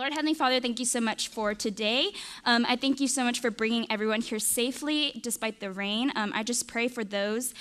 Lord, Heavenly Father, thank you so much for today. I thank you so much for bringing everyone here safely despite the rain. I just pray for those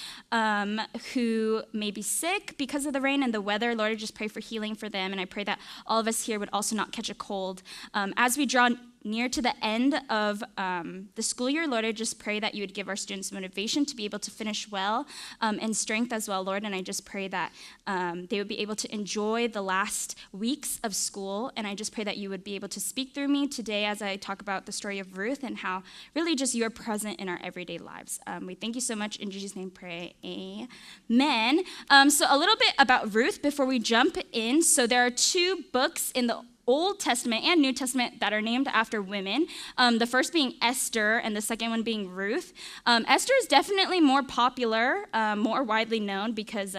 who may be sick because of the rain and the weather. Lord, I just pray for healing for them, and I pray that all of us here would also not catch a cold. As we draw near to the end of the school year, Lord, I just pray that you would give our students motivation to be able to finish well and strength as well, Lord. And I just pray that they would be able to enjoy the last weeks of school. And I just pray that you would be able to speak through me today as I talk about the story of Ruth and how really just you are present in our everyday lives. We thank you so much. In Jesus' name, pray. Amen. So a little bit about Ruth before we jump in. So there are two books in the Old Testament and New Testament that are named after women, the first being Esther and the second one being Ruth. Esther is definitely more popular, more widely known because,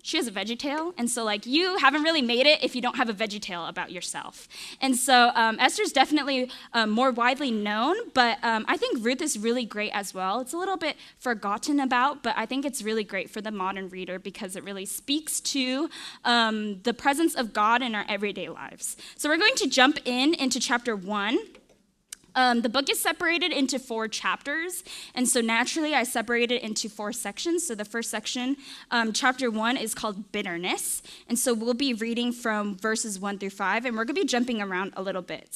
she has a VeggieTale, and so you haven't really made it if you don't have a VeggieTale about yourself. And so Esther's definitely more widely known, but I think Ruth is really great as well. It's a little bit forgotten about, but I think it's really great for the modern reader because it really speaks to the presence of God in our everyday lives. So we're going to jump into chapter 1. The book is separated into 4 chapters, and so naturally I separated it into 4 sections. So the first section, chapter 1, is called Bitterness, and so we'll be reading from verses 1 through 5, and we're going to be jumping around a little bit.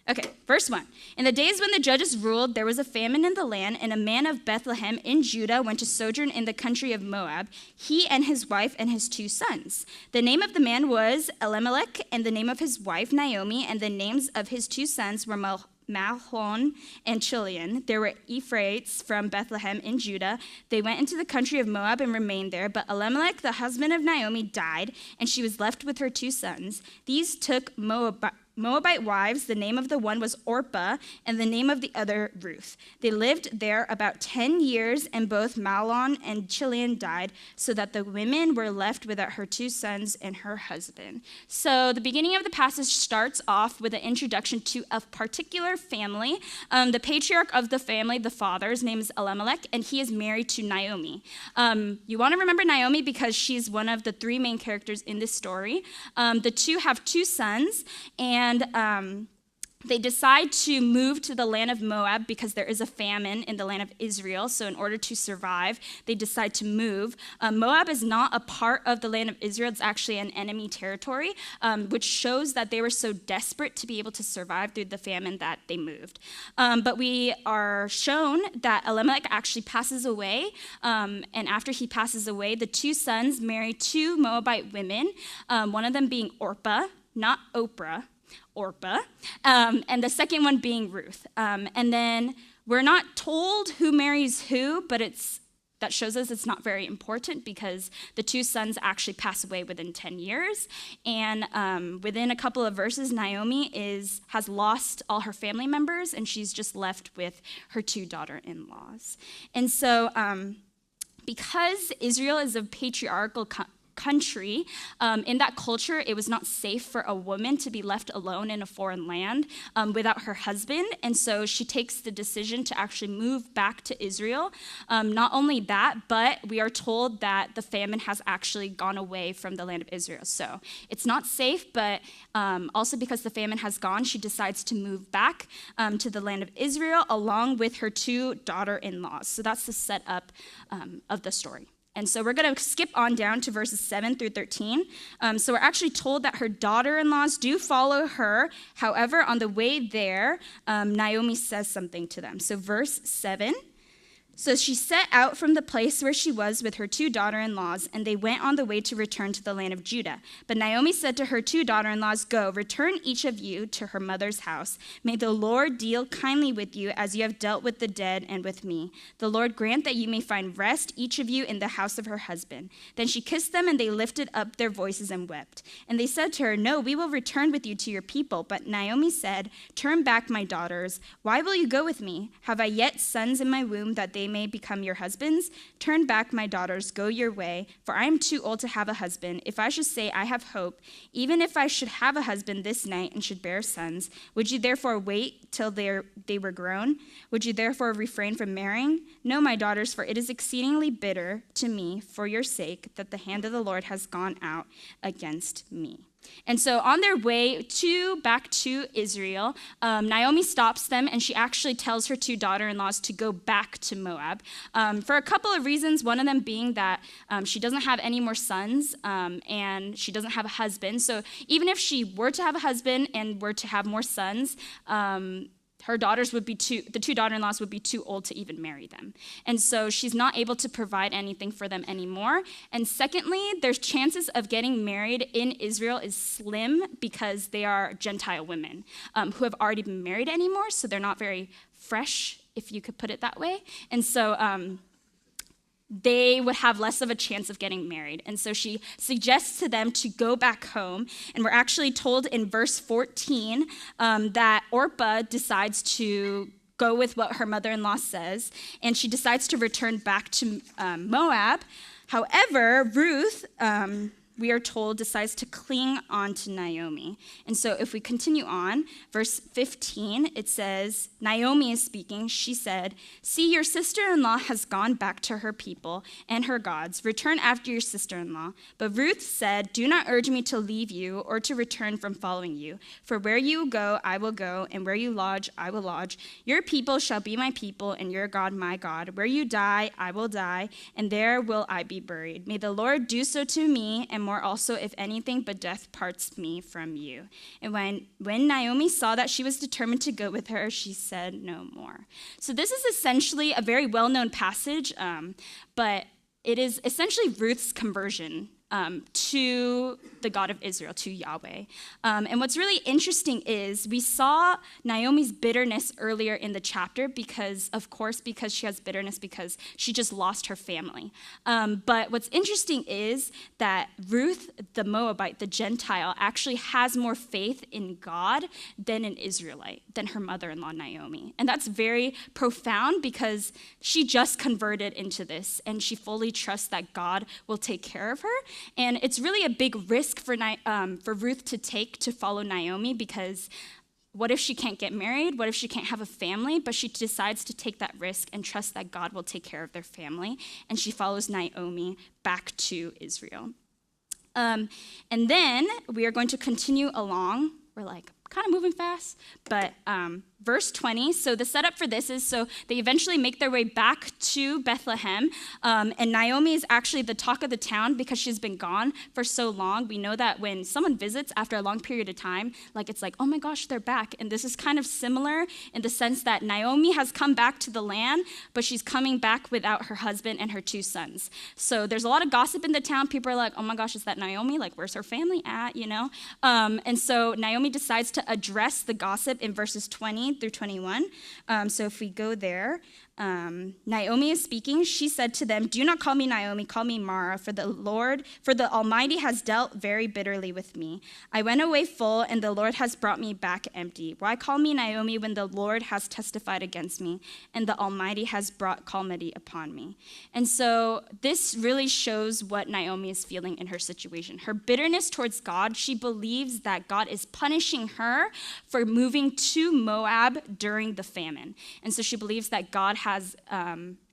Okay, verse 1. In the days when the judges ruled, there was a famine in the land, and a man of Bethlehem in Judah went to sojourn in the country of Moab, he and his wife and his 2 sons. The name of the man was Elimelech, and the name of his wife Naomi, and the names of his 2 sons were Mahlon and Chilion. There were Ephraimites from Bethlehem in Judah. They went into the country of Moab and remained there, but Elimelech, the husband of Naomi, died, and she was left with her 2 sons. These took Moabite wives. The name of the one was Orpah, and the name of the other Ruth. They lived there about 10 years, and both Mahlon and Chilion died, so that the women were left without her 2 sons and her husband. So the beginning of the passage starts off with an introduction to a particular family. The patriarch of the family, the father, his name is Elimelech, and he is married to Naomi. You want to remember Naomi because she's one of the 3 main characters in this story. The 2 have 2 sons, and they decide to move to the land of Moab because there is a famine in the land of Israel. So in order to survive, they decide to move. Moab is not a part of the land of Israel. It's actually an enemy territory, which shows that they were so desperate to be able to survive through the famine that they moved. But we are shown that Elimelech actually passes away. And after he passes away, the 2 sons marry 2 Moabite women, one of them being Orpah, not Oprah. Orpah, and the second one being Ruth. And then we're not told who marries who, but that shows us it's not very important because the 2 sons actually pass away within 10 years. And within a couple of verses, Naomi has lost all her family members, and she's just left with her 2 daughter-in-laws. And so because Israel is a patriarchal country, in that culture, it was not safe for a woman to be left alone in a foreign land without her husband, and so she takes the decision to actually move back to Israel. Not only that, but we are told that the famine has actually gone away from the land of Israel. So it's not safe, but also because the famine has gone, she decides to move back to the land of Israel along with her 2 daughter-in-laws. So that's the setup of the story. And so we're going to skip on down to verses 7 through 13. So we're actually told that her daughter-in-laws do follow her. However, on the way there, Naomi says something to them. So verse 7. So she set out from the place where she was with her 2 daughter-in-laws, and they went on the way to return to the land of Judah. But Naomi said to her 2 daughter-in-laws, "Go, return each of you to her mother's house. May the Lord deal kindly with you as you have dealt with the dead and with me. The Lord grant that you may find rest, each of you, in the house of her husband." Then she kissed them, and they lifted up their voices and wept. And they said to her, "No, we will return with you to your people." But Naomi said, "Turn back, my daughters. Why will you go with me? Have I yet sons in my womb that they may become your husbands? Turn back, my daughters, go your way, for I am too old to have a husband. If I should say I have hope, even if I should have a husband this night and should bear sons, would you therefore wait till they were grown? Would you therefore refrain from marrying? No, my daughters, for it is exceedingly bitter to me for your sake that the hand of the Lord has gone out against me." And so on their way back to Israel, Naomi stops them, and she actually tells her 2 daughter-in-laws to go back to Moab for a couple of reasons, one of them being that she doesn't have any more sons, and she doesn't have a husband. So even if she were to have a husband and were to have more sons, her daughters the 2 daughter-in-laws would be too old to even marry them. And so she's not able to provide anything for them anymore. And secondly, their chances of getting married in Israel is slim because they are Gentile women who have already been married anymore, so they're not very fresh, if you could put it that way. And so they would have less of a chance of getting married. And so she suggests to them to go back home. And we're actually told in verse 14 that Orpah decides to go with what her mother-in-law says, and she decides to return back to Moab. However, Ruth, we are told, decides to cling on to Naomi. And so if we continue on, verse 15, it says, Naomi is speaking. She said, "See, your sister-in-law has gone back to her people and her gods. Return after your sister-in-law." But Ruth said, "Do not urge me to leave you or to return from following you. For where you go, I will go, and where you lodge, I will lodge. Your people shall be my people, and your God, my God. Where you die, I will die, and there will I be buried. May the Lord do so to me, and more also, if anything but death parts me from you." And when Naomi saw that she was determined to go with her, she said no more. So this is essentially a very well-known passage, but it is essentially Ruth's conversion to the God of Israel, to Yahweh. And what's really interesting is we saw Naomi's bitterness earlier in the chapter because she has bitterness because she just lost her family. But what's interesting is that Ruth, the Moabite, the Gentile, actually has more faith in God than an Israelite, than her mother-in-law Naomi. And that's very profound because she just converted into this, and she fully trusts that God will take care of her. And it's really a big risk for Ruth to take to follow Naomi, because what if she can't get married? What if she can't have a family? But she decides to take that risk and trust that God will take care of their family. And she follows Naomi back to Israel. And then we are going to continue along. We're kind of moving fast, but verse 20, so the setup for this is, so they eventually make their way back to Bethlehem, and Naomi is actually the talk of the town because she's been gone for so long. We know that when someone visits after a long period of time, it's oh my gosh, they're back. And this is kind of similar in the sense that Naomi has come back to the land, but she's coming back without her husband and her 2 sons. So there's a lot of gossip in the town. People are oh my gosh, is that Naomi? Where's her family at, And so Naomi decides to address the gossip in verses 20 through 21. So if we go there, Naomi is speaking. She said to them, "Do not call me Naomi, call me Mara, for the Almighty has dealt very bitterly with me. I went away full, and the Lord has brought me back empty. Why call me Naomi when the Lord has testified against me, and the Almighty has brought calamity upon me?" And so this really shows what Naomi is feeling in her situation. Her bitterness towards God, she believes that God is punishing her for moving to Moab during the famine. And so she believes that God has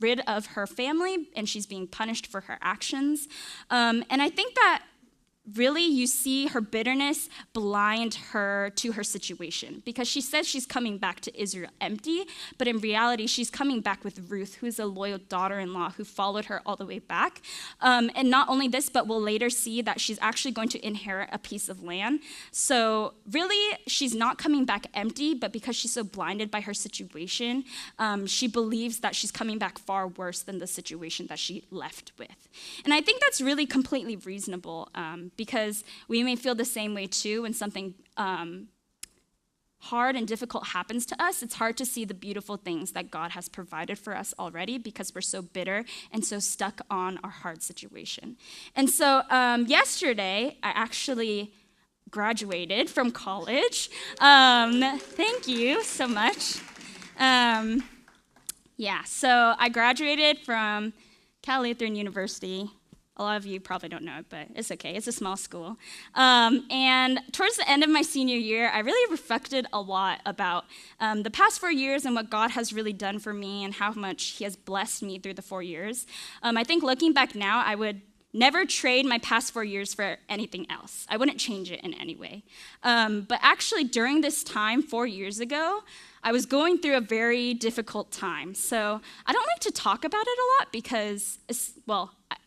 rid of her family, and she's being punished for her actions. And I think that really you see her bitterness blind her to her situation, because she says she's coming back to Israel empty, but in reality she's coming back with Ruth, who is a loyal daughter-in-law who followed her all the way back. And not only this, but we'll later see that she's actually going to inherit a piece of land. So really she's not coming back empty, but because she's so blinded by her situation, she believes that she's coming back far worse than the situation that she left with. And I think that's really completely reasonable, because we may feel the same way too when something hard and difficult happens to us. It's hard to see the beautiful things that God has provided for us already because we're so bitter and so stuck on our hard situation. And so yesterday, I actually graduated from college. Thank you so much. So I graduated from Cal Lutheran University. A lot of you probably don't know it, but it's okay. It's a small school. And towards the end of my senior year, I really reflected a lot about the past 4 years and what God has really done for me and how much he has blessed me through the 4 years. I think looking back now, I would never trade my past 4 years for anything else. I wouldn't change it in any way. But actually, during this time, 4 years ago, I was going through a very difficult time. So I don't like to talk about it a lot because,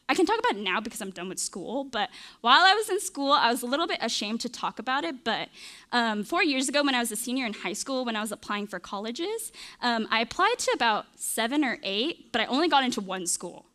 I can talk about it now because I'm done with school. But while I was in school, I was a little bit ashamed to talk about it. But 4 years ago, when I was a senior in high school, when I was applying for colleges, I applied to about 7 or 8, but I only got into one school.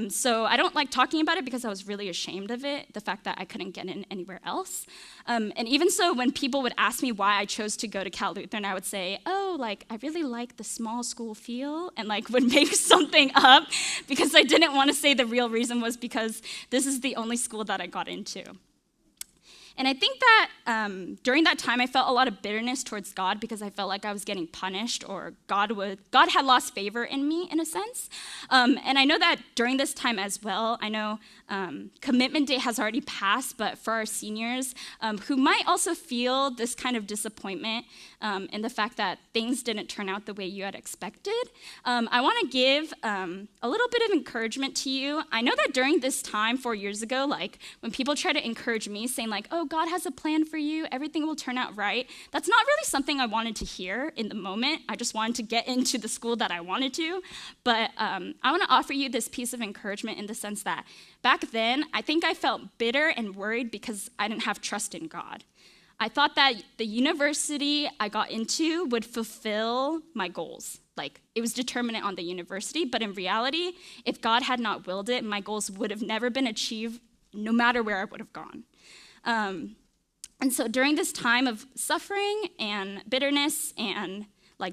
So I don't like talking about it because I was really ashamed of it, the fact that I couldn't get in anywhere else. And even so, when people would ask me why I chose to go to Cal Lutheran, I would say, I really like the small school feel, and would make something up because I didn't want to say the real reason was because this is the only school that I got into. And I think that during that time, I felt a lot of bitterness towards God because I felt like I was getting punished or God had lost favor in me, in a sense. And I know that during this time as well, I know commitment day has already passed, but for our seniors who might also feel this kind of disappointment in the fact that things didn't turn out the way you had expected, I want to give a little bit of encouragement to you. I know that during this time 4 years ago, when people try to encourage me, saying God has a plan for you, everything will turn out right, that's not really something I wanted to hear in the moment. I just wanted to get into the school that I wanted to. But I want to offer you this piece of encouragement in the sense that back then, I think I felt bitter and worried because I didn't have trust in God. I thought that the university I got into would fulfill my goals. It was determinant on the university, but in reality, if God had not willed it, my goals would have never been achieved no matter where I would have gone. And so during this time of suffering and bitterness and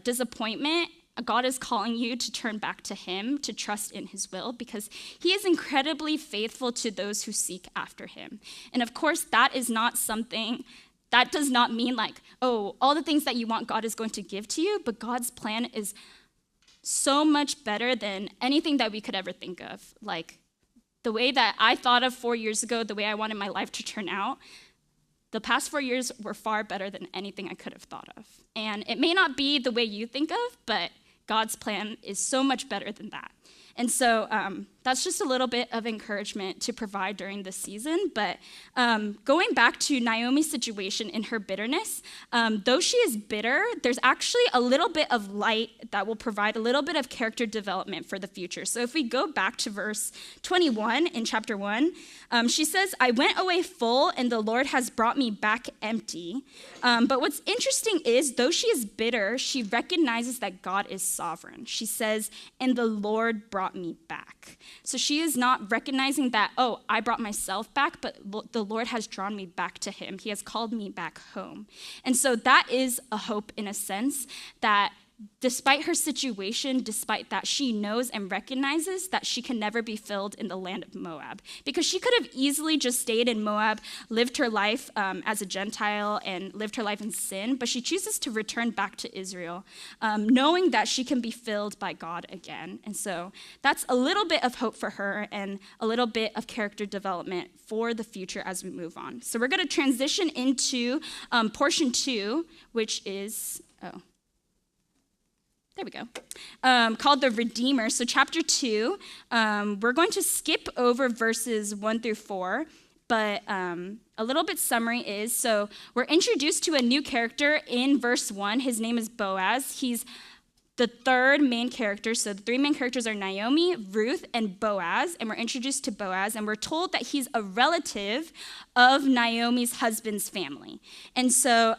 disappointment, God is calling you to turn back to him, to trust in his will, because he is incredibly faithful to those who seek after him. And of course, that is not something, that does not mean all the things that you want God is going to give to you, but God's plan is so much better than anything that we could ever think of. The way that I thought of 4 years ago, the way I wanted my life to turn out, the past 4 years were far better than anything I could have thought of. And it may not be the way you think of, but God's plan is so much better than that. And so that's just a little bit of encouragement to provide during this season. But going back to Naomi's situation in her bitterness, though she is bitter, there's actually a little bit of light that will provide a little bit of character development for the future. So if we go back to verse 21 in chapter 1, she says, I went away full and the Lord has brought me back empty. But what's interesting is, though she is bitter, she recognizes that God is sovereign. She says, and the Lord brought me back. So she is not recognizing that, I brought myself back, but the Lord has drawn me back to him. He has called me back home. And so that is a hope in a sense that despite her situation, despite that, she knows and recognizes that she can never be filled in the land of Moab. Because she could have easily just stayed in Moab, lived her life as a Gentile, and lived her life in sin, but she chooses to return back to Israel, knowing that she can be filled by God again. And so that's a little bit of hope for her and a little bit of character development for the future as we move on. So we're going to transition into portion 2, which is, there we go, called the Redeemer. So chapter 2, we're going to skip over verses 1 through 4, but a little bit summary is, so we're introduced to a new character in verse 1. His name is Boaz. He's the third main character. So the three main characters are Naomi, Ruth, and Boaz, and we're introduced to Boaz, and we're told that he's a relative of Naomi's husband's family. And so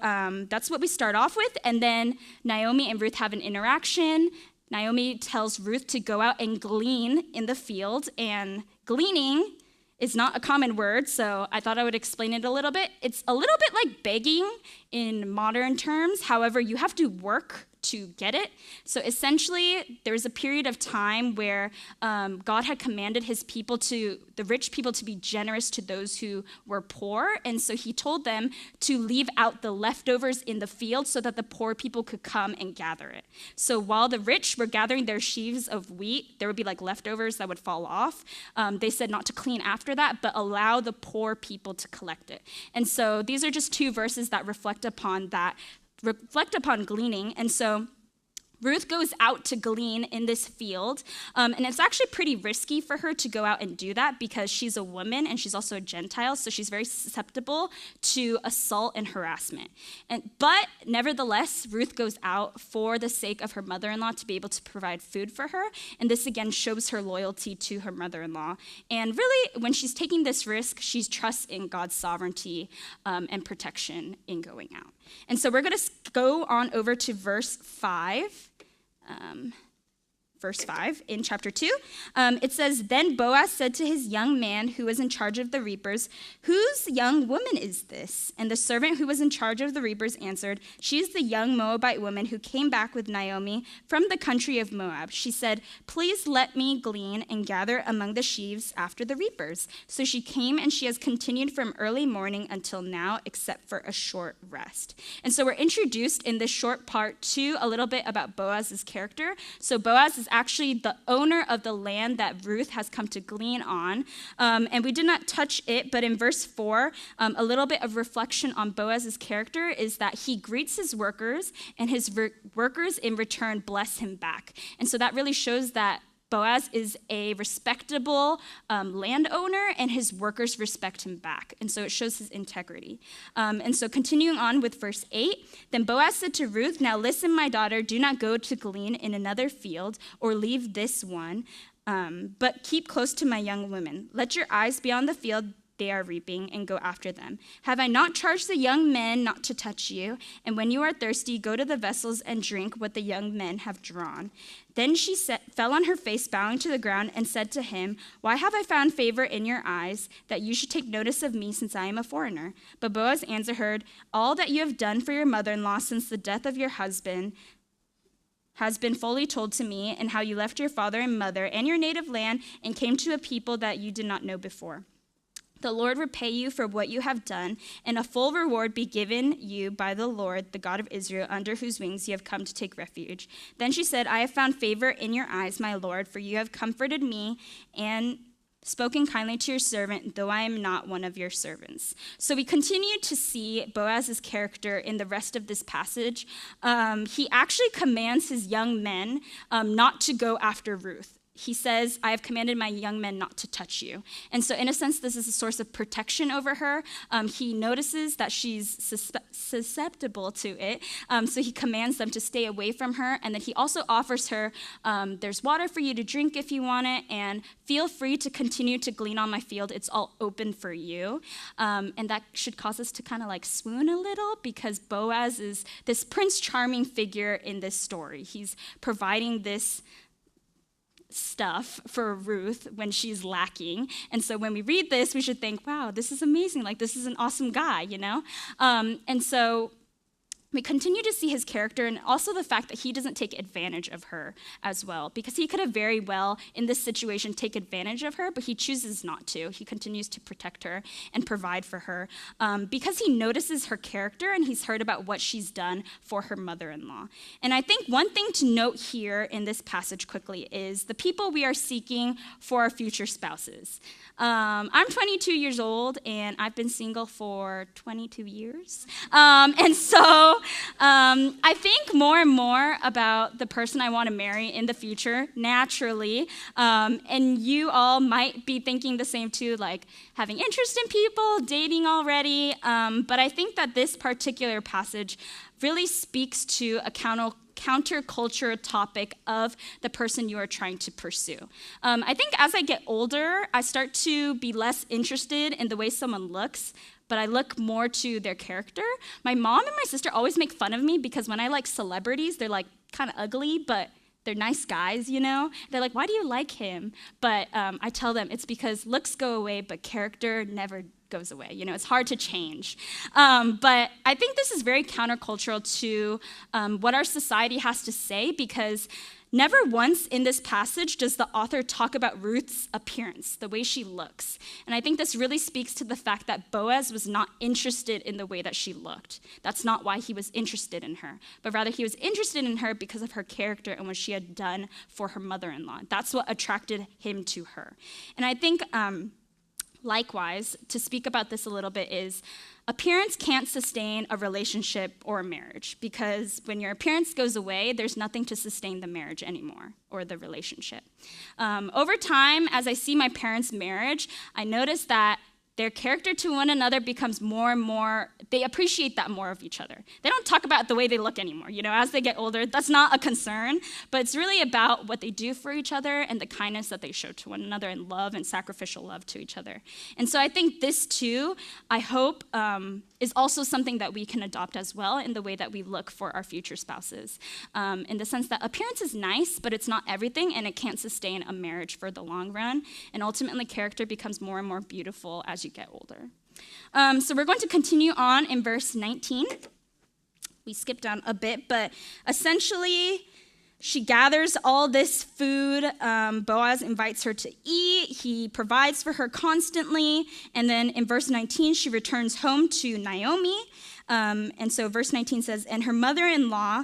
that's what we start off with, and then Naomi and Ruth have an interaction. Naomi tells Ruth to go out and glean in the field, and gleaning is not a common word, so I thought I would explain it a little bit. It's a little bit like begging in modern terms. However, you have to work to get it. So essentially, there was a period of time where God had commanded his people the rich people to be generous to those who were poor. And so he told them to leave out the leftovers in the field so that the poor people could come and gather it. So while the rich were gathering their sheaves of wheat, there would be leftovers that would fall off. They said not to clean after that, but allow the poor people to collect it. And so these are just two verses that reflect upon gleaning. And so Ruth goes out to glean in this field, and it's actually pretty risky for her to go out and do that because she's a woman and she's also a Gentile, so she's very susceptible to assault and harassment. But nevertheless, Ruth goes out for the sake of her mother-in-law to be able to provide food for her, and this again shows her loyalty to her mother-in-law. And really, when she's taking this risk, she trusts in God's sovereignty and protection in going out. And so we're going to go on over to verse 5. Verse 5 in chapter 2, it says, "Then Boaz said to his young man who was in charge of the reapers, 'Whose young woman is this?' And the servant who was in charge of the reapers answered, 'She is the young Moabite woman who came back with Naomi from the country of Moab. She said, "Please let me glean and gather among the sheaves after the reapers." So she came, and she has continued from early morning until now, except for a short rest.'" And so we're introduced in this short part to a little bit about Boaz's character. So Boaz is actually the owner of the land that Ruth has come to glean on. And we did not touch it, but in verse 4, a little bit of reflection on Boaz's character is that he greets his workers, and his workers in return bless him back. And so that really shows that Boaz is a respectable landowner, and his workers respect him back. And so it shows his integrity. And so continuing on with verse 8, "Then Boaz said to Ruth, 'Now listen, my daughter, do not go to glean in another field or leave this one, but keep close to my young women. Let your eyes be on the field they are reaping and go after them. Have I not charged the young men not to touch you? And when you are thirsty, go to the vessels and drink what the young men have drawn.' Then she fell on her face, bowing to the ground, and said to him, 'Why have I found favor in your eyes, that you should take notice of me, since I am a foreigner?' But Boaz answered her, 'All that you have done for your mother-in-law since the death of your husband has been fully told to me, and how you left your father and mother and your native land and came to a people that you did not know before. The Lord repay you for what you have done, and a full reward be given you by the Lord, the God of Israel, under whose wings you have come to take refuge.' Then she said, 'I have found favor in your eyes, my Lord, for you have comforted me and spoken kindly to your servant, though I am not one of your servants.'" So we continue to see Boaz's character in the rest of this passage. He actually commands his young men not to go after Ruth. He says, "I have commanded my young men not to touch you." And so in a sense, this is a source of protection over her. He notices that she's susceptible to it. So he commands them to stay away from her. And then he also offers her, "There's water for you to drink if you want it. And feel free to continue to glean on my field. It's all open for you." And that should cause us to kind of like swoon a little, because Boaz is this Prince Charming figure in this story. He's providing this stuff for Ruth when she's lacking. And so when we read this, we should think, wow, this is amazing. Like, this is an awesome guy, you know? And so we continue to see his character, and also the fact that he doesn't take advantage of her as well, because he could have very well, in this situation, take advantage of her, but he chooses not to. He continues to protect her and provide for her because he notices her character, and he's heard about what she's done for her mother-in-law. And I think one thing to note here in this passage quickly is the people we are seeking for our future spouses. I'm 22 years old, and I've been single for 22 years. And so I think more and more about the person I want to marry in the future, naturally. And you all might be thinking the same too, like having interest in people, dating already. But I think that this particular passage really speaks to a counterculture topic of the person you are trying to pursue. I think as I get older, I start to be less interested in the way someone looks, but I look more to their character. My mom and my sister always make fun of me because when I like celebrities, they're like kind of ugly, but they're nice guys, you know? They're like, "Why do you like him?" But I tell them it's because looks go away, but character never goes away. You know, it's hard to change. But I think this is very countercultural to what our society has to say, because never once in this passage does the author talk about Ruth's appearance, the way she looks. And I think this really speaks to the fact that Boaz was not interested in the way that she looked. That's not why he was interested in her, but rather he was interested in her because of her character and what she had done for her mother-in-law. That's what attracted him to her. And I think Likewise, to speak about this a little bit is appearance can't sustain a relationship or a marriage, because when your appearance goes away, there's nothing to sustain the marriage anymore or the relationship. Over time, as I see my parents' marriage, I notice that their character to one another becomes more and more, they appreciate that more of each other. They don't talk about the way they look anymore. As they get older, that's not a concern, but it's really about what they do for each other and the kindness that they show to one another and love and sacrificial love to each other. And so I think this too, I hope, is also something that we can adopt as well in the way that we look for our future spouses. In the sense that appearance is nice, but it's not everything, and it can't sustain a marriage for the long run. And ultimately, character becomes more and more beautiful as you get older. So we're going to continue on in verse 19. We skipped down a bit, but essentially, she gathers all this food. Boaz invites her to eat. He provides for her constantly. And then in verse 19, she returns home to Naomi. And so verse 19 says, and her mother-in-law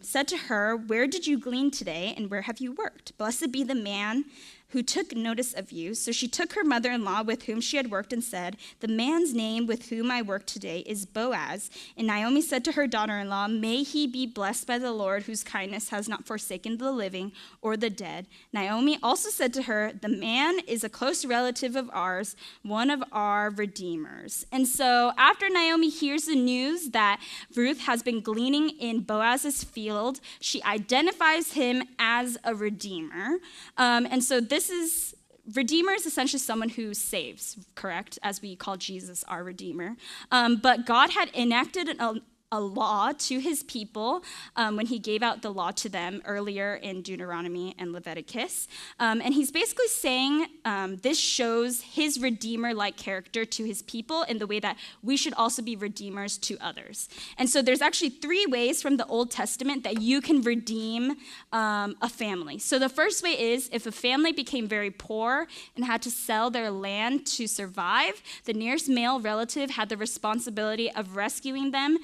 said to her, where did you glean today, and where have you worked? Blessed be the man who took notice of you. So she took her mother-in-law with whom she had worked and said, the man's name with whom I work today is Boaz. And Naomi said to her daughter-in-law, may he be blessed by the Lord, whose kindness has not forsaken the living or the dead. Naomi also said to her, the man is a close relative of ours, one of our redeemers. And so after Naomi hears the news that Ruth has been gleaning in Boaz's field, she identifies him as a redeemer. And so Redeemer is essentially someone who saves, correct? As we call Jesus our Redeemer. But God had enacted a law to his people when he gave out the law to them earlier in Deuteronomy and Leviticus. And he's basically saying this shows his redeemer-like character to his people in the way that we should also be redeemers to others. And so there's actually 3 ways from the Old Testament that you can redeem a family. So the first way is if a family became very poor and had to sell their land to survive, the nearest male relative had the responsibility of rescuing them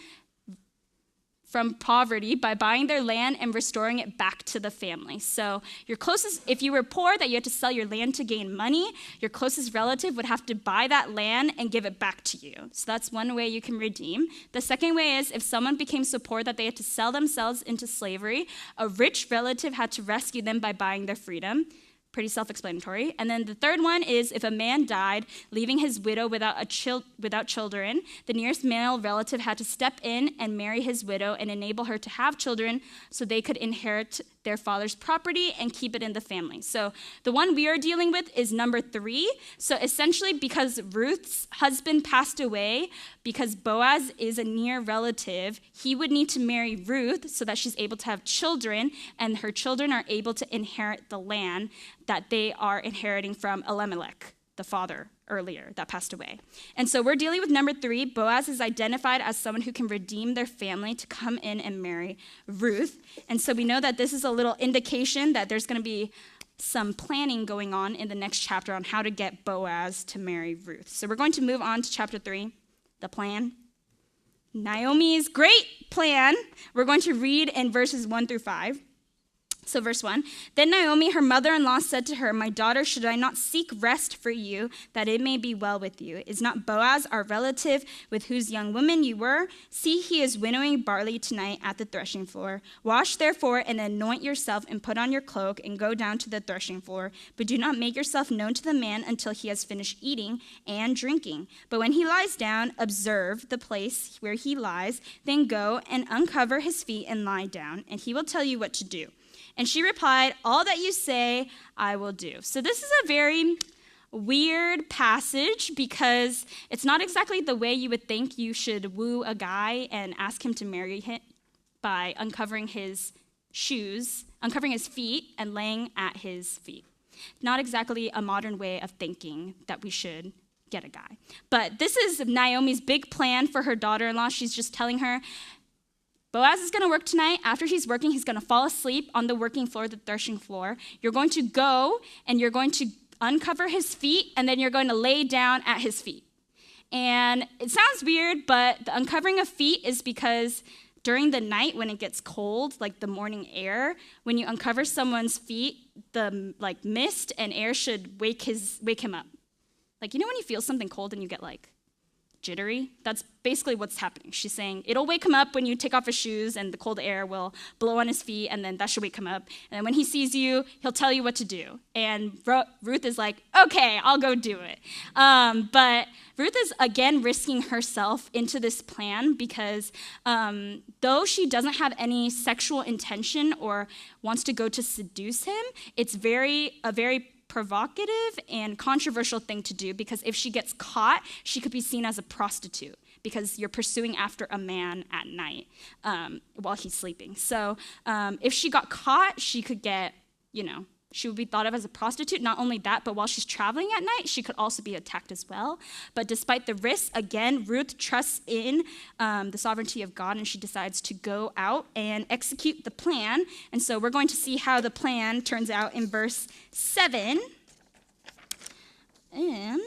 from poverty by buying their land and restoring it back to the family. So your closest, if you were poor that you had to sell your land to gain money, your closest relative would have to buy that land and give it back to you. So that's one way you can redeem. The second way is if someone became so poor that they had to sell themselves into slavery, a rich relative had to rescue them by buying their freedom. Pretty self-explanatory. And then the third one is if a man died, leaving his widow without children, the nearest male relative had to step in and marry his widow and enable her to have children so they could inherit their father's property and keep it in the family. So the one we are dealing with is number 3. So essentially because Ruth's husband passed away, because Boaz is a near relative, he would need to marry Ruth so that she's able to have children, and her children are able to inherit the land that they are inheriting from Elimelech, the father earlier that passed away. And so we're dealing with number 3. Boaz is identified as someone who can redeem their family to come in and marry Ruth. And so we know that this is a little indication that there's going to be some planning going on in the next chapter on how to get Boaz to marry Ruth. So we're going to move on to chapter 3, the plan. Naomi's great plan. We're going to read in verses 1 through 5. So verse 1, then Naomi, her mother-in-law, said to her, my daughter, should I not seek rest for you, that it may be well with you? Is not Boaz our relative, with whose young woman you were? See, he is winnowing barley tonight at the threshing floor. Wash, therefore, and anoint yourself, and put on your cloak, and go down to the threshing floor. But do not make yourself known to the man until he has finished eating and drinking. But when he lies down, observe the place where he lies, then go and uncover his feet and lie down, and he will tell you what to do. And she replied, all that you say, I will do. So this is a very weird passage because it's not exactly the way you would think you should woo a guy and ask him to marry him by uncovering his shoes, uncovering his feet and laying at his feet. Not exactly a modern way of thinking that we should get a guy. But this is Naomi's big plan for her daughter-in-law. She's just telling her, Boaz is going to work tonight. After he's working, he's going to fall asleep on the working floor, the threshing floor. You're going to go and you're going to uncover his feet, and then you're going to lay down at his feet. And it sounds weird, but the uncovering of feet is because during the night when it gets cold, like the morning air, when you uncover someone's feet, the mist and air should wake him up. Like, you know when you feel something cold and you get like jittery? That's basically what's happening. She's saying it'll wake him up when you take off his shoes and the cold air will blow on his feet, and then that should wake him up. And then when he sees you, he'll tell you what to do. And Ruth is like, okay, I'll go do it. But Ruth is again risking herself into this plan because though she doesn't have any sexual intention or wants to go to seduce him, it's a very provocative and controversial thing to do, because if she gets caught, she could be seen as a prostitute because you're pursuing after a man at night while he's sleeping. So if she got caught, she could get, she would be thought of as a prostitute. Not only that, but while she's traveling at night, she could also be attacked as well. But despite the risks, again, Ruth trusts in the sovereignty of God, and she decides to go out and execute the plan. And so we're going to see how the plan turns out in verse 7. And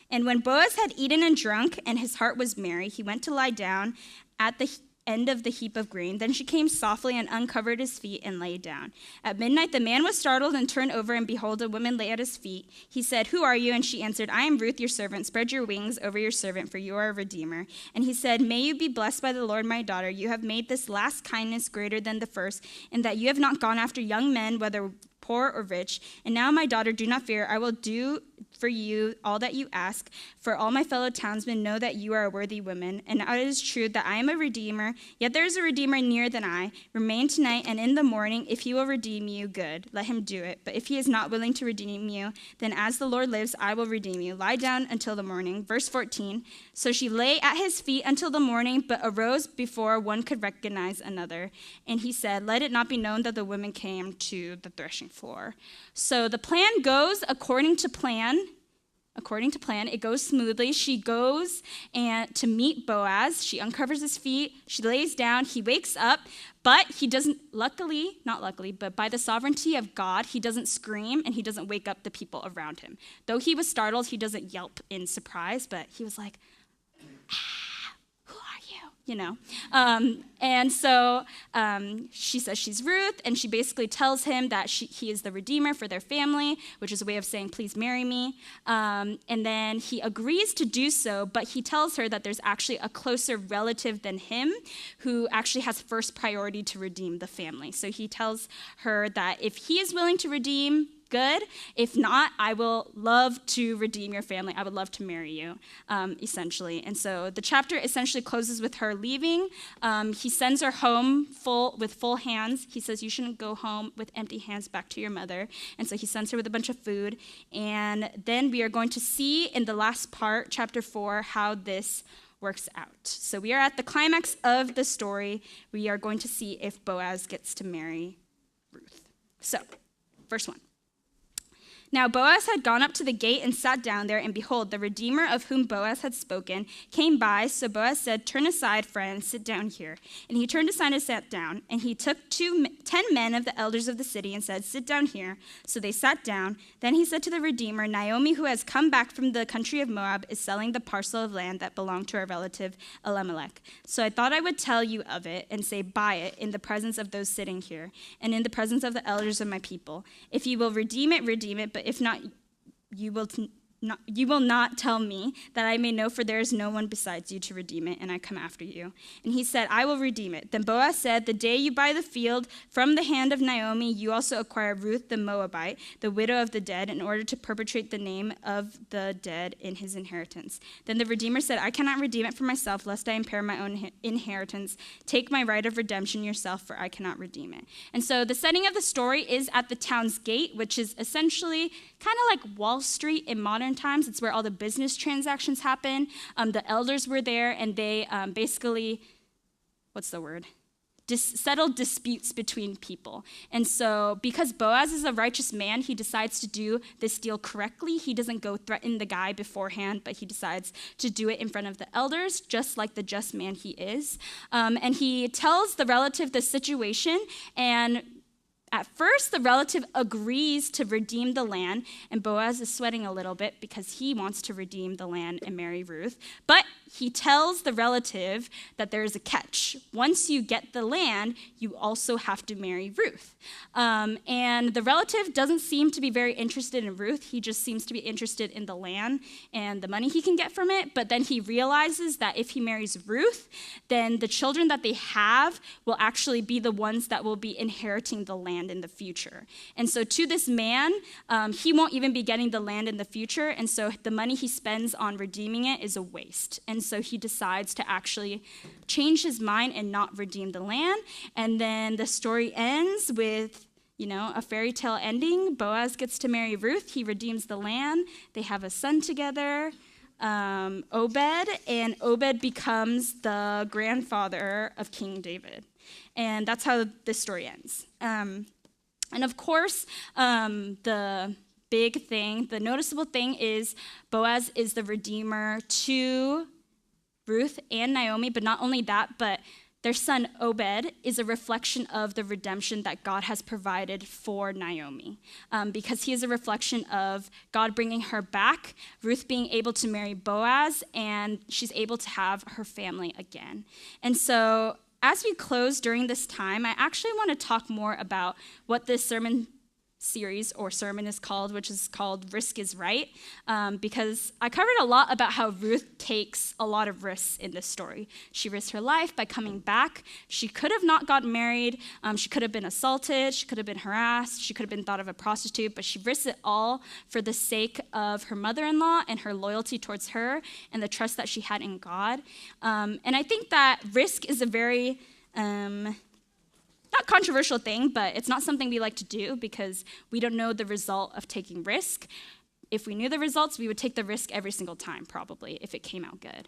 when Boaz had eaten and drunk, and his heart was merry, he went to lie down at the end of the heap of grain. Then she came softly and uncovered his feet and lay down. At midnight the man was startled and turned over, and behold, a woman lay at his feet. He said, "Who are you?" And she answered, "I am Ruth, your servant. Spread your wings over your servant, for you are a redeemer." And he said, "May you be blessed by the Lord, my daughter. You have made this last kindness greater than the first, in that you have not gone after young men, whether poor or rich. And now, my daughter, do not fear. I will do for you all that you ask, for all my fellow townsmen know that you are a worthy woman. And now it is true that I am a redeemer, yet there is a redeemer nearer than I. Remain tonight, and in the morning, if he will redeem you, good, let him do it. But if he is not willing to redeem you, then as the Lord lives, I will redeem you. Lie down until the morning." Verse 14, so she lay at his feet until the morning, but arose before one could recognize another. And he said, "Let it not be known that the women came to the threshing floor." So the plan goes according to plan. It goes smoothly. She goes to meet Boaz. She uncovers his feet. She lays down. He wakes up, but he doesn't, not luckily, but by the sovereignty of God, he doesn't scream and he doesn't wake up the people around him. Though he was startled, he doesn't yelp in surprise, but he was like, "Who are you?" And so she says she's Ruth, and she basically tells him that he is the redeemer for their family, which is a way of saying, "Please marry me." And then he agrees to do so, but he tells her that there's actually a closer relative than him who actually has first priority to redeem the family. So he tells her that if he is willing to redeem, good. If not, I will love to redeem your family. I would love to marry you, essentially. And so the chapter essentially closes with her leaving. He sends her home with full hands. He says, "You shouldn't go home with empty hands back to your mother." And so he sends her with a bunch of food. And then we are going to see in the last part, chapter 4, how this works out. So we are at the climax of the story. We are going to see if Boaz gets to marry Ruth. So, verse 1. Now Boaz had gone up to the gate and sat down there, and behold, the Redeemer of whom Boaz had spoken came by. So Boaz said, "Turn aside, friend, sit down here." And he turned aside and sat down. And he took 10 men of the elders of the city and said, "Sit down here." So they sat down. Then he said to the Redeemer, "Naomi, who has come back from the country of Moab, is selling the parcel of land that belonged to our relative Elimelech. So I thought I would tell you of it and say, buy it in the presence of those sitting here and in the presence of the elders of my people. If you will redeem it, redeem it. But if not, you will not tell me, that I may know, for there is no one besides you to redeem it, and I come after you." And he said, "I will redeem it." Then Boaz said, "The day you buy the field from the hand of Naomi, you also acquire Ruth the Moabite, the widow of the dead, in order to perpetuate the name of the dead in his inheritance." Then the Redeemer said, "I cannot redeem it for myself, lest I impair my own inheritance. Take my right of redemption yourself, for I cannot redeem it." And so the setting of the story is at the town's gate, which is essentially kind of like Wall Street in modern times. It's where all the business transactions happen. The elders were there, and they basically, settled disputes between people. And so because Boaz is a righteous man, he decides to do this deal correctly. He doesn't go threaten the guy beforehand, but he decides to do it in front of the elders, just like the just man he is. And he tells the relative the situation, and At first, the relative agrees to redeem the land, and Boaz is sweating a little bit because he wants to redeem the land and marry Ruth. But he tells the relative that there is a catch. Once you get the land, you also have to marry Ruth. And the relative doesn't seem to be very interested in Ruth. He just seems to be interested in the land and the money he can get from it. But then he realizes that if he marries Ruth, then the children that they have will actually be the ones that will be inheriting the land in the future. And so to this man, he won't even be getting the land in the future. And so the money he spends on redeeming it is a waste. And so he decides to actually change his mind and not redeem the land. And then the story ends with, a fairy tale ending. Boaz gets to marry Ruth. He redeems the land. They have a son together, Obed, and Obed becomes the grandfather of King David. And that's how this story ends. And of course, the big thing, the noticeable thing is Boaz is the redeemer to Ruth and Naomi, but not only that, but their son Obed is a reflection of the redemption that God has provided for Naomi, because he is a reflection of God bringing her back, Ruth being able to marry Boaz, and she's able to have her family again. And so as we close during this time, I actually want to talk more about what this sermon is called, which is called Risk is Right, because I covered a lot about how Ruth takes a lot of risks in this story. She risked her life by coming back. She could have not gotten married. She could have been assaulted. She could have been harassed. She could have been thought of a prostitute, but she risked it all for the sake of her mother-in-law and her loyalty towards her and the trust that she had in God. And I think that risk is a very not controversial thing, but it's not something we like to do because we don't know the result of taking risk. If we knew the results, we would take the risk every single time, probably, if it came out good.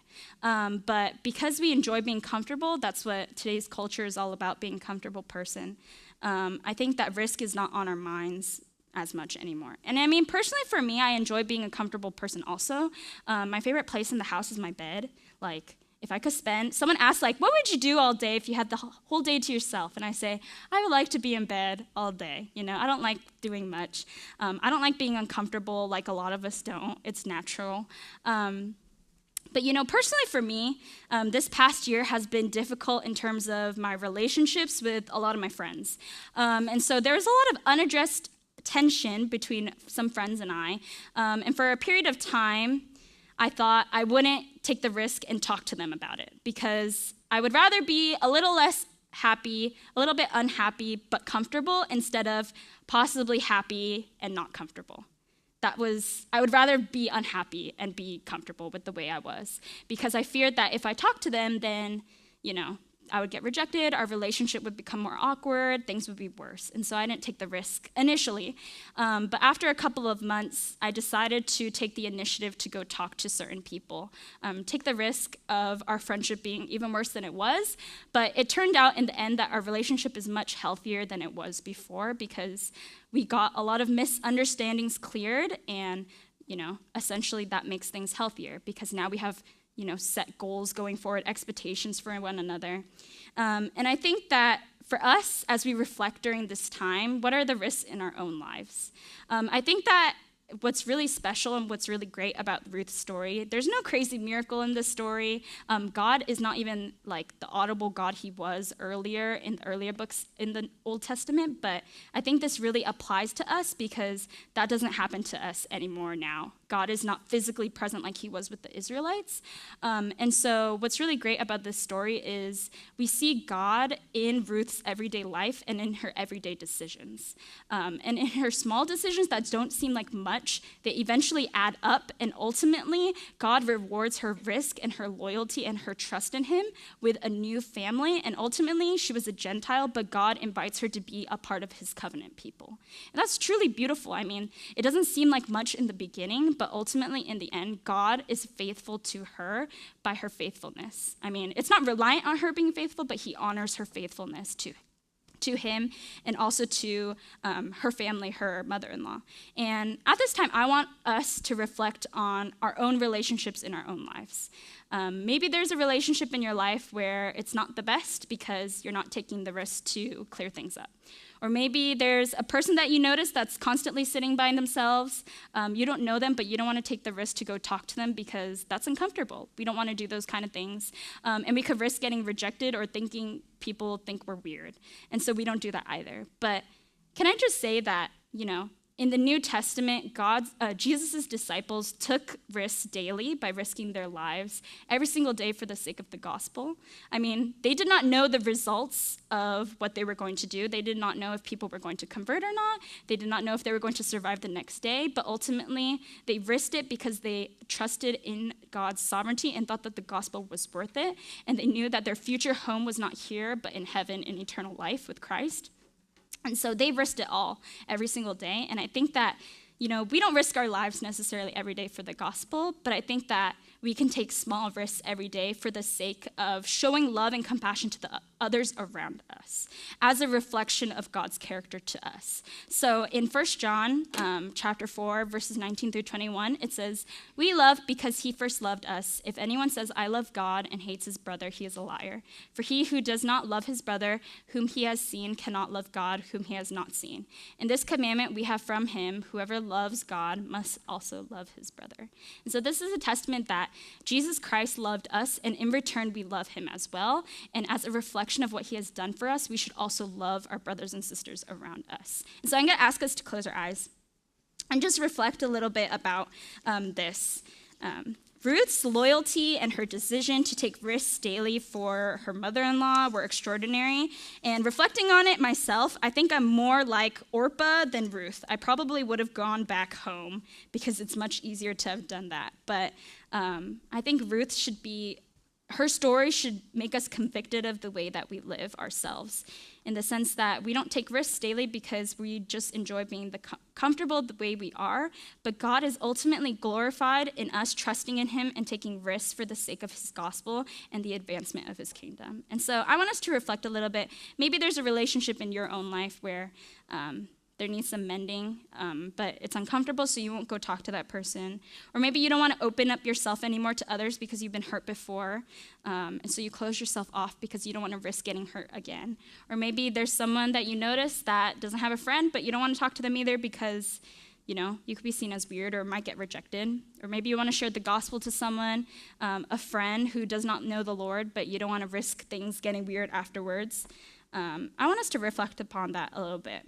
But because we enjoy being comfortable, that's what today's culture is all about, being a comfortable person. I think that risk is not on our minds as much anymore. And I mean, personally for me, I enjoy being a comfortable person also. My favorite place in the house is my bed. If I could someone asks, what would you do all day if you had the whole day to yourself? And I say, I would like to be in bed all day. I don't like doing much. I don't like being uncomfortable like a lot of us don't. It's natural. But personally for me, this past year has been difficult in terms of my relationships with a lot of my friends. And so there's a lot of unaddressed tension between some friends and I. And for a period of time, I thought I wouldn't take the risk and talk to them about it because I would rather be a little less happy, a little bit unhappy, but comfortable instead of possibly happy and not comfortable. I would rather be unhappy and be comfortable with the way I was because I feared that if I talked to them, then, I would get rejected, our relationship would become more awkward, things would be worse. And so I didn't take the risk initially. But after a couple of months, I decided to take the initiative to go talk to certain people, take the risk of our friendship being even worse than it was. But it turned out in the end that our relationship is much healthier than it was before because we got a lot of misunderstandings cleared and, essentially that makes things healthier because now we have set goals going forward, expectations for one another. And I think that for us, as we reflect during this time, what are the risks in our own lives? I think that what's really special and what's really great about Ruth's story, there's no crazy miracle in this story. God is not even like the audible God he was earlier in the earlier books in the Old Testament, but I think this really applies to us because that doesn't happen to us anymore now. God is not physically present like he was with the Israelites. And so what's really great about this story is we see God in Ruth's everyday life and in her everyday decisions. And in her small decisions that don't seem like much, they eventually add up. And ultimately, God rewards her risk and her loyalty and her trust in him with a new family. And ultimately, she was a Gentile, but God invites her to be a part of his covenant people. And that's truly beautiful. I mean, it doesn't seem like much in the beginning, but ultimately, in the end, God is faithful to her by her faithfulness. I mean, it's not reliant on her being faithful, but he honors her faithfulness to to him and also to her family, her mother-in-law. And at this time, I want us to reflect on our own relationships in our own lives. Maybe there's a relationship in your life where it's not the best because you're not taking the risk to clear things up. Or maybe there's a person that you notice that's constantly sitting by themselves. You don't know them, but you don't want to take the risk to go talk to them because that's uncomfortable. We don't want to do those kind of things. And we could risk getting rejected or thinking people think we're weird. And so we don't do that either. But can I just say that, in the New Testament, Jesus' disciples took risks daily by risking their lives every single day for the sake of the gospel. I mean, they did not know the results of what they were going to do. They did not know if people were going to convert or not. They did not know if they were going to survive the next day. But ultimately, they risked it because they trusted in God's sovereignty and thought that the gospel was worth it. And they knew that their future home was not here, but in heaven in eternal life with Christ. And so they risked it all every single day. And I think that, we don't risk our lives necessarily every day for the gospel, but I think that we can take small risks every day for the sake of showing love and compassion to the others around us as a reflection of God's character to us. So in 1 John chapter 4, verses 19 through 21, it says, "We love because he first loved us. If anyone says, 'I love God,' and hates his brother, he is a liar. For he who does not love his brother whom he has seen cannot love God whom he has not seen. And this commandment we have from him, whoever loves God must also love his brother." And so this is a testament that Jesus Christ loved us, and in return we love him as well. And as a reflection of what he has done for us, we should also love our brothers and sisters around us. And so I'm going to ask us to close our eyes and just reflect a little bit about this. Ruth's loyalty and her decision to take risks daily for her mother-in-law were extraordinary. And reflecting on it myself, I think I'm more like Orpah than Ruth. I probably would have gone back home because it's much easier to have done that. But I think her story should make us convicted of the way that we live ourselves, in the sense that we don't take risks daily because we just enjoy being comfortable the way we are, but God is ultimately glorified in us trusting in him and taking risks for the sake of his gospel and the advancement of his kingdom. And so I want us to reflect a little bit. Maybe there's a relationship in your own life where there needs some mending, but it's uncomfortable, so you won't go talk to that person. Or maybe you don't want to open up yourself anymore to others because you've been hurt before, and so you close yourself off because you don't want to risk getting hurt again. Or maybe there's someone that you notice that doesn't have a friend, but you don't want to talk to them either because, you could be seen as weird or might get rejected. Or maybe you want to share the gospel to someone, a friend who does not know the Lord, but you don't want to risk things getting weird afterwards. I want us to reflect upon that a little bit.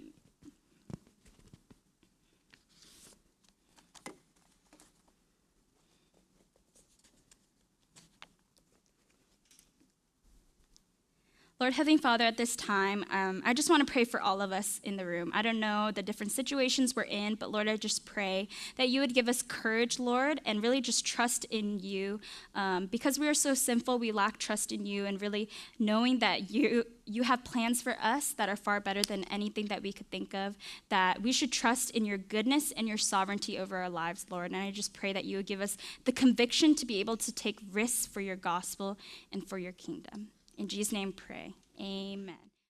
Lord, Heavenly Father, at this time, I just want to pray for all of us in the room. I don't know the different situations we're in, but Lord, I just pray that you would give us courage, Lord, and really just trust in you. Because we are so sinful, we lack trust in you, and really knowing that you have plans for us that are far better than anything that we could think of, that we should trust in your goodness and your sovereignty over our lives, Lord. And I just pray that you would give us the conviction to be able to take risks for your gospel and for your kingdom. In Jesus' name, pray. Amen.